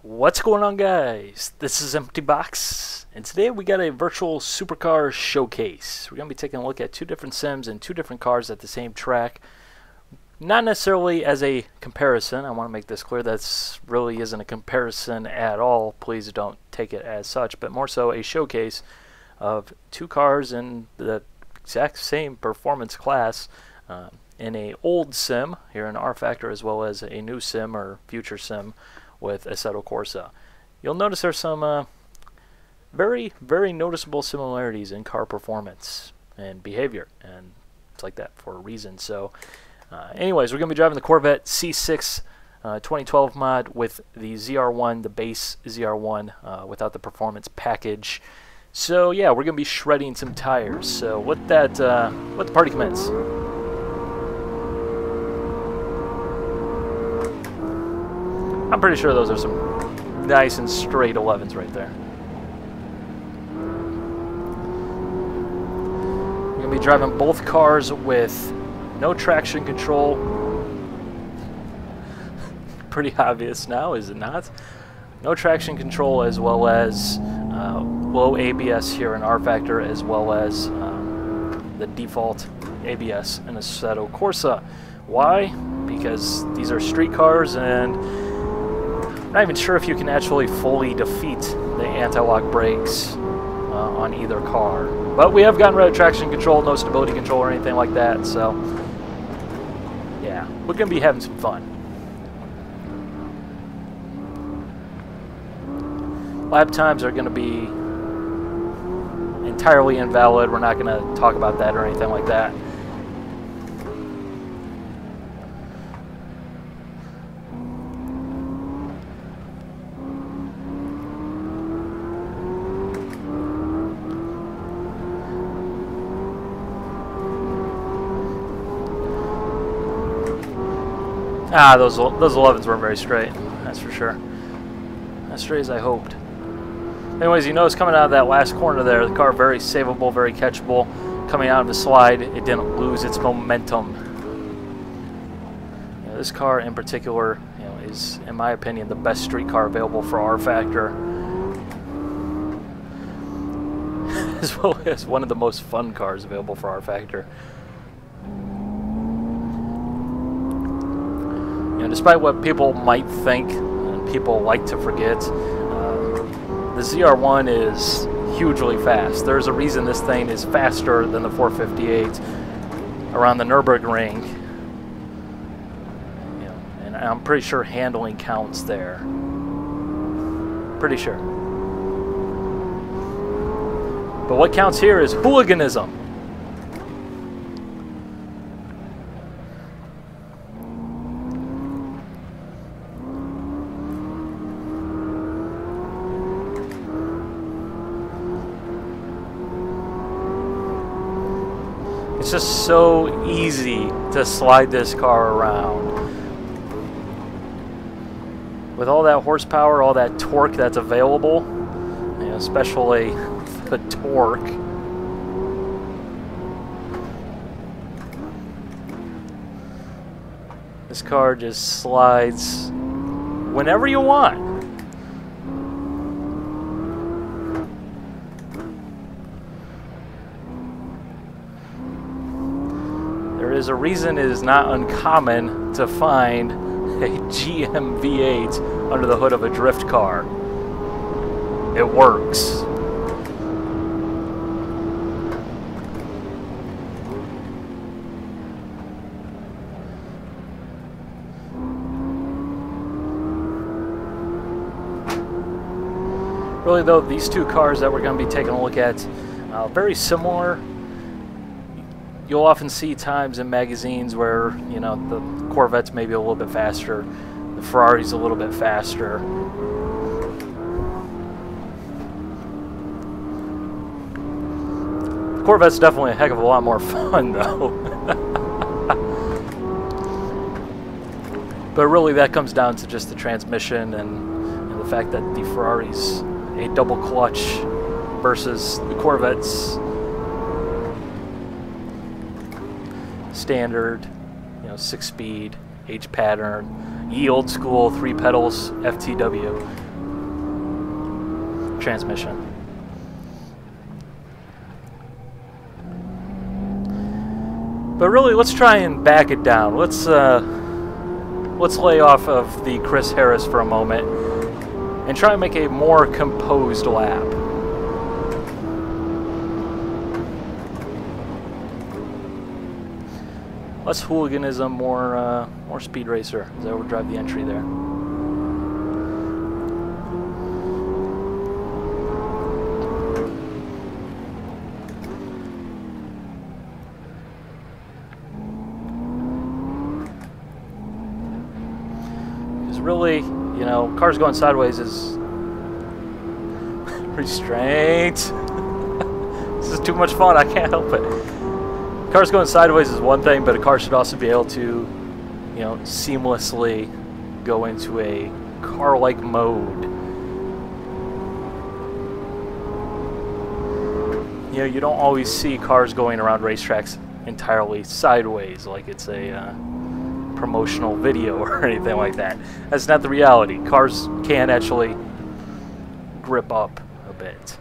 What's going on, guys? This is Empty Box, and today we got a virtual supercar showcase. We're going to be taking a look at two different sims and two different cars at the same track. Not necessarily as a comparison. I want to make this clear. That really isn't a comparison at all. Please don't take it as such, but more so a showcase of two cars in the exact same performance class in a old sim here in rFactor, as well as a new sim or future sim with Assetto Corsa. You'll notice there's some very noticeable similarities in car performance and behavior, and it's like that for a reason. So anyways, we're going to be driving the Corvette C6 2012 mod with the ZR1, the base ZR1 without the performance package. So yeah, we're going to be shredding some tires. So let the party commence. I'm pretty sure those are some nice and straight 11s right there. We're going to be driving both cars with no traction control. Pretty obvious now, is it not? No traction control, as well as low ABS here in rFactor, as well as the default ABS in Assetto Corsa. Why? Because these are street cars, and I'm not even sure if you can actually fully defeat the anti-lock brakes on either car. But we have gotten rid of traction control, no stability control or anything like that, so yeah, we're going to be having some fun. Lap times are going to be entirely invalid. We're not going to talk about that or anything like that. Those 11s weren't very straight, that's for sure. As straight as I hoped. Anyways, you notice coming out of that last corner there, the car very savable, very catchable. Coming out of the slide, it didn't lose its momentum. You know, this car in particular, you know, is, in my opinion, the best street car available for rFactor, as well as one of the most fun cars available for rFactor. Despite what people might think, and people like to forget, the ZR1 is hugely fast. There's a reason this thing is faster than the 458 around the Nürburgring. You know, and I'm pretty sure handling counts there. Pretty sure. But what counts here is hooliganism. It's just so easy to slide this car around. With all that horsepower, all that torque that's available, you know, especially the torque. This car just slides whenever you want. There is a reason it is not uncommon to find a GM V8 under the hood of a drift car. It works. Really though, these two cars that we're going to be taking a look at, very similar. You'll often see times in magazines where, you know, the Corvette's maybe a little bit faster, the Ferrari's a little bit faster. The Corvette's definitely a heck of a lot more fun, though. But really, that comes down to just the transmission and the fact that the Ferrari's a double clutch versus the Corvette's standard, you know, 6-speed, H pattern, ye old school 3 pedals FTW. transmission. But really, let's try and back it down. Let's lay off of the Chris Harris for a moment and try and make a more composed lap. Less hooliganism, more speed racer, as I would drive the entry there. Because really, you know, cars going sideways is restraint. This is too much fun. I can't help it. Cars going sideways is one thing, but a car should also be able to, you know, seamlessly go into a car-like mode. You know, you don't always see cars going around racetracks entirely sideways, like it's a promotional video or anything like that. That's not the reality. Cars can actually grip up a bit.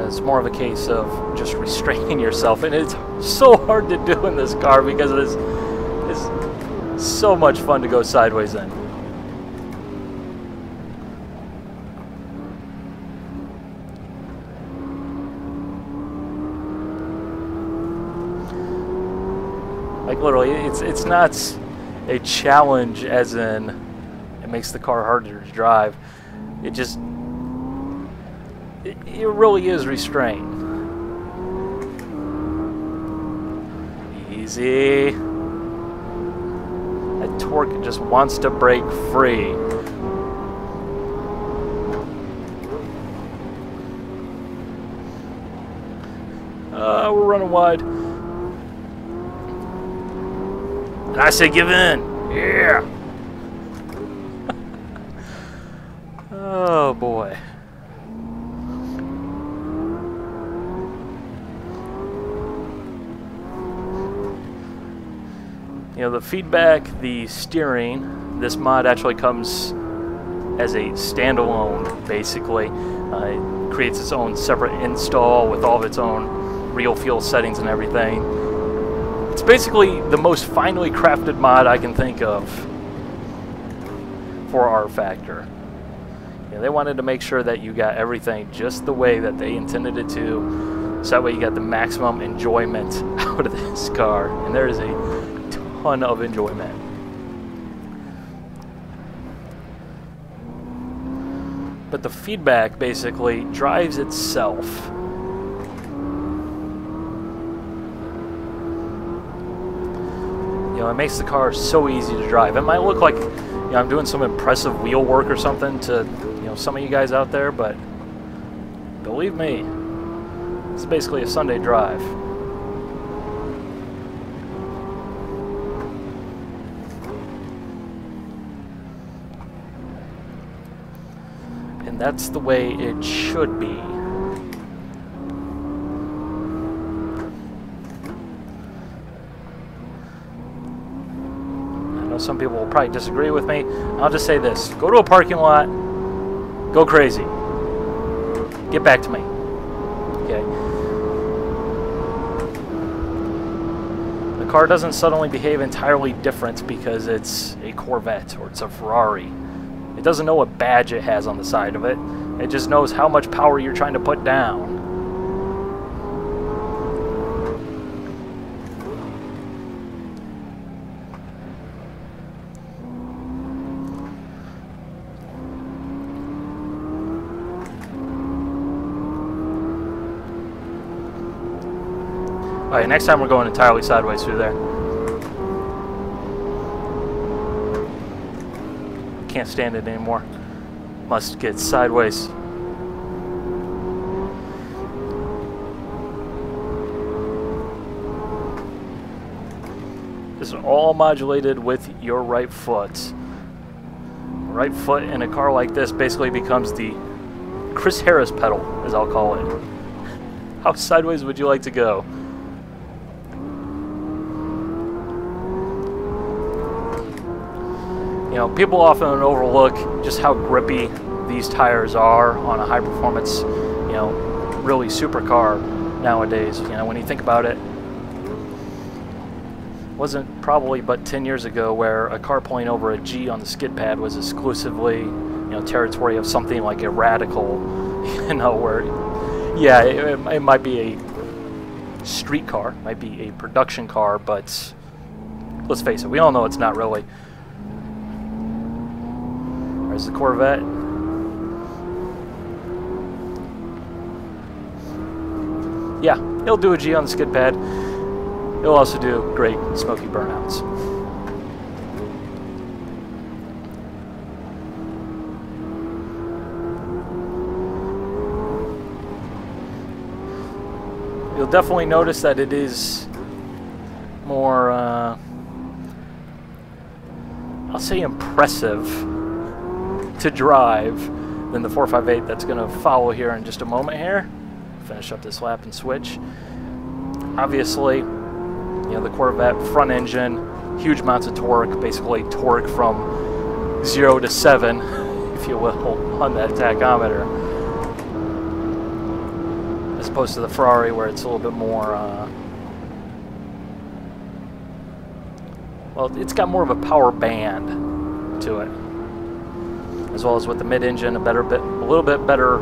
It's more of a case of just restraining yourself, and it's so hard to do in this car because it's so much fun to go sideways in. Like literally, it's not a challenge as in it makes the car harder to drive. It just it really is restrained. Easy. That torque just wants to break free. We're running wide. And I say give in. Yeah. Oh boy. You know, the feedback, the steering, this mod actually comes as a standalone, basically. It creates its own separate install with all of its own real fuel settings and everything. It's basically the most finely crafted mod I can think of for rFactor. You know, they wanted to make sure that you got everything just the way that they intended it to, so that way you got the maximum enjoyment out of this car. And there is a ton of enjoyment. But the feedback basically drives itself. You know, it makes the car so easy to drive. It might look like, you know, I'm doing some impressive wheel work or something to, you know, some of you guys out there, but believe me, it's basically a Sunday drive. And that's the way it should be. I know some people will probably disagree with me. I'll just say this. Go to a parking lot. Go crazy. Get back to me. Okay. The car doesn't suddenly behave entirely different because it's a Corvette or it's a Ferrari. It doesn't know what badge it has on the side of it. It just knows how much power you're trying to put down. Alright, next time we're going entirely sideways through there. Can't stand it anymore. Must get sideways. This is all modulated with your right foot. Right foot in a car like this basically becomes the Chris Harris pedal, as I'll call it. How sideways would you like to go? know, people often overlook just how grippy these tires are on a high performance, you know, really supercar nowadays. You know, when you think about it, wasn't probably but 10 years ago where a car pulling over a G on the skid pad was exclusively, you know, territory of something like a radical, you know, where, yeah, it might be a street car, might be a production car, but let's face it, we all know it's not really. There's the Corvette. Yeah, it'll do a G on the skid pad. It'll also do great smoky burnouts. You'll definitely notice that it is more, I'll say impressive to drive than the 458 that's going to follow here in just a moment here. Finish up this lap and switch. Obviously, you know, the Corvette front engine, huge amounts of torque, basically torque from 0 to 7, if you will, on that tachometer. As opposed to the Ferrari, where it's a little bit more, well, it's got more of a power band to it. As well as with the mid-engine, a little bit better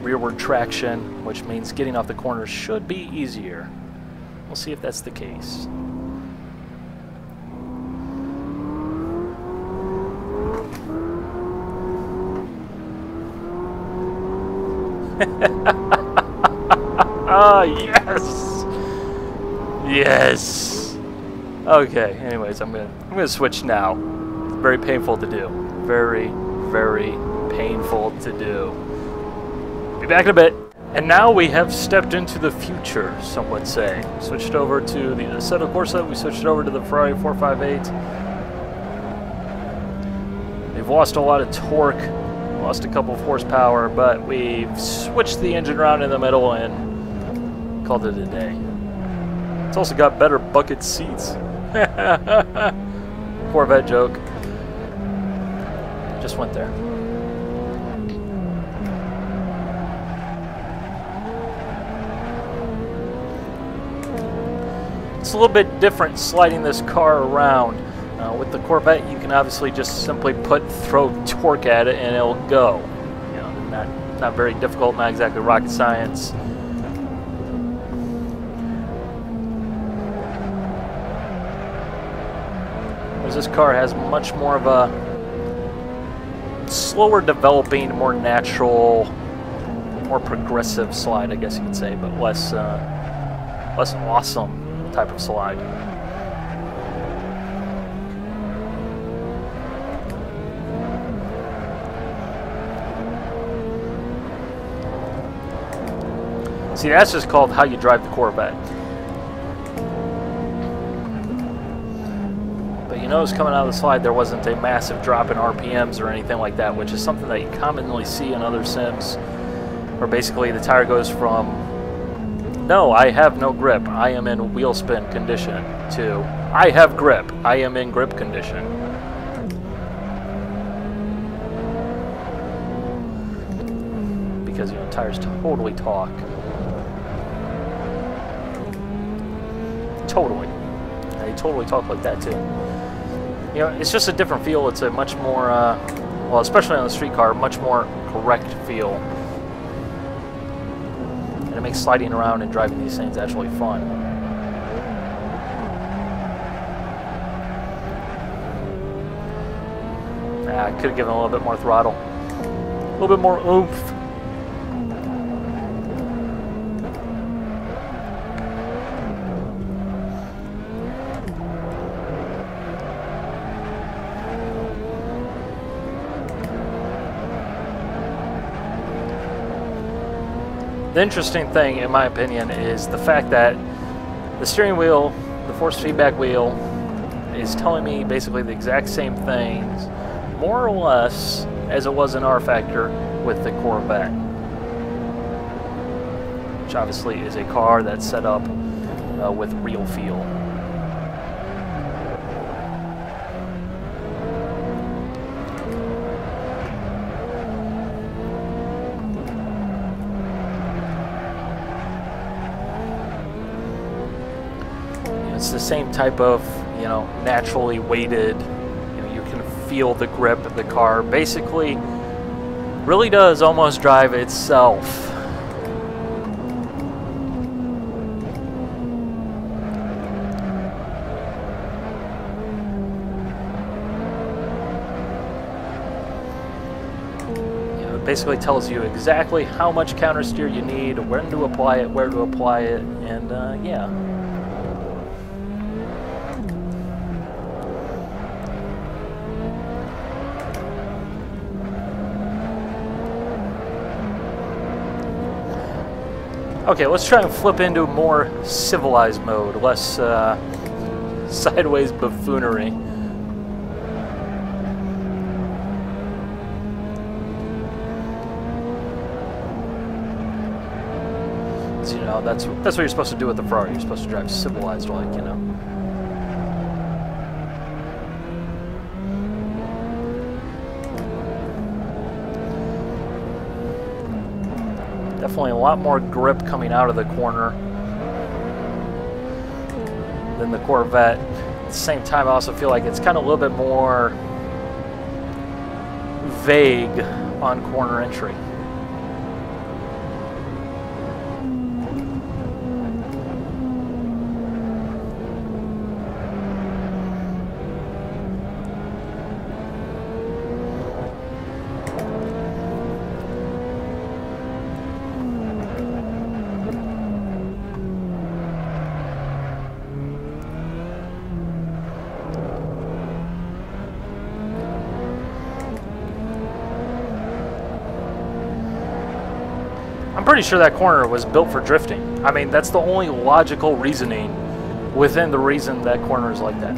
rearward traction, which means getting off the corners should be easier. We'll see if that's the case. Ah, yes! Yes! Okay, anyways, I'm gonna switch now. It's very painful to do. Very, very painful to do. Be back in a bit. And now we have stepped into the future, some would say. Switched over to the Assetto Corsa, we switched over to the Ferrari 458. They've lost a lot of torque, lost a couple of horsepower, but we've switched the engine around in the middle and called it a day. It's also got better bucket seats. Corvette joke. Just went there. It's a little bit different sliding this car around. With the Corvette, you can obviously just simply throw torque at it and it'll go. You know, not very difficult, not exactly rocket science. Whereas this car has much more of a slower developing, more natural, more progressive slide, I guess you could say, but less awesome type of slide. See, that's just called how you drive the Corvette. But you notice coming out of the slide there wasn't a massive drop in RPMs or anything like that, which is something that you commonly see in other sims, where basically the tire goes from, no, I have no grip, I am in wheel spin condition, to, I have grip, I am in grip condition. Because, you know, tires totally talk. Totally. They totally talk like that too. You know, it's just a different feel. It's a much more, well, especially on the street car, much more correct feel. And it makes sliding around and driving these things actually fun. I could have given a little bit more throttle. A little bit more oomph. The interesting thing, in my opinion, is the fact that the steering wheel, the force feedback wheel, is telling me basically the exact same things, more or less, as it was in rFactor with the Corvette. Which obviously is a car that's set up with real feel. It's the same type of, you know, naturally weighted, you know, you can feel the grip of the car. Basically, really does almost drive itself. Basically tells you exactly how much counter steer you need, when to apply it, where to apply it, and yeah. Okay, let's try and flip into more civilized mode, less sideways buffoonery. You know, that's what you're supposed to do with the Ferrari. You're supposed to drive civilized, like, you know. Definitely a lot more grip coming out of the corner than the Corvette. At the same time, I also feel like it's kind of a little bit more vague on corner entry. I'm pretty sure that corner was built for drifting. I mean, that's the only logical reasoning within the reason that corner is like that.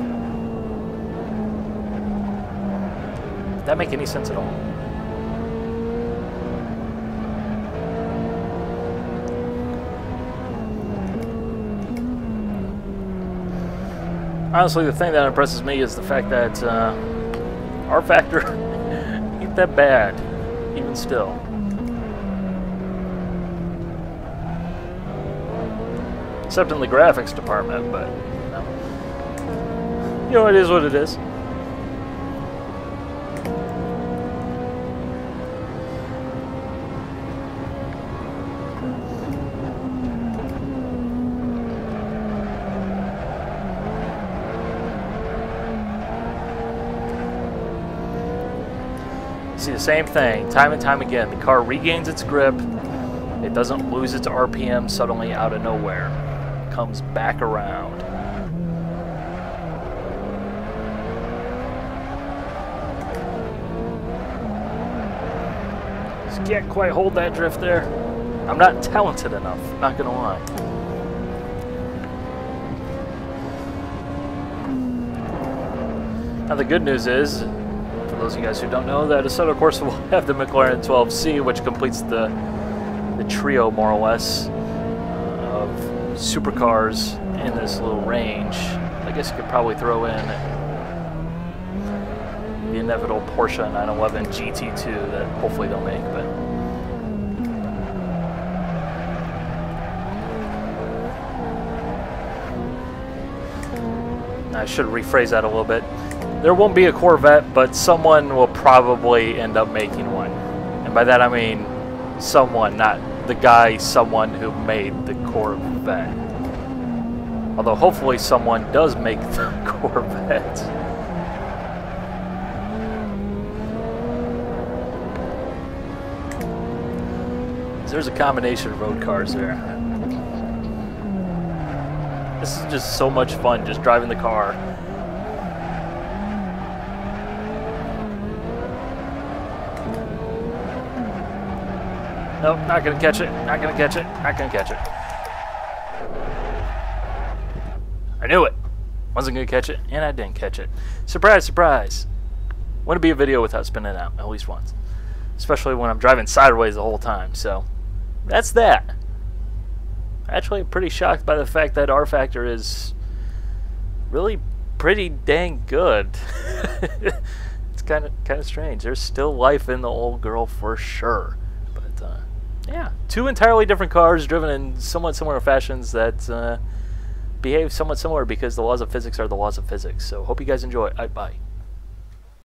Does that make any sense at all? Honestly, the thing that impresses me is the fact that rFactor ain't that bad, even still. Except in the graphics department, but you know, it is what it is. See the same thing time and time again. The car regains its grip. It doesn't lose its RPM suddenly out of nowhere. Comes back around. Just can't quite hold that drift there. I'm not talented enough, not gonna lie. Now the good news is, for those of you guys who don't know, that Assetto Corsa will have the McLaren 12C, which completes the trio more or less of supercars in this little range. I guess you could probably throw in the inevitable Porsche 911 GT2 that hopefully they'll make, but I should rephrase that a little bit. There won't be a Corvette, but someone will probably end up making one. And by that I mean someone, not the guy, someone who made the Corvette. Although hopefully someone does make the Corvette. There's a combination of road cars there. This is just so much fun, just driving the car. Nope, not gonna catch it, not gonna catch it, not gonna catch it. I knew it. Wasn't gonna catch it, and I didn't catch it. Surprise, surprise. Wouldn't be a video without spinning out, at least once. Especially when I'm driving sideways the whole time, so that's that. Actually, pretty shocked by the fact that rFactor is really pretty dang good. It's kind of strange. There's still life in the old girl for sure. Yeah, two entirely different cars driven in somewhat similar fashions that behave somewhat similar because the laws of physics are the laws of physics. So hope you guys enjoy. Bye.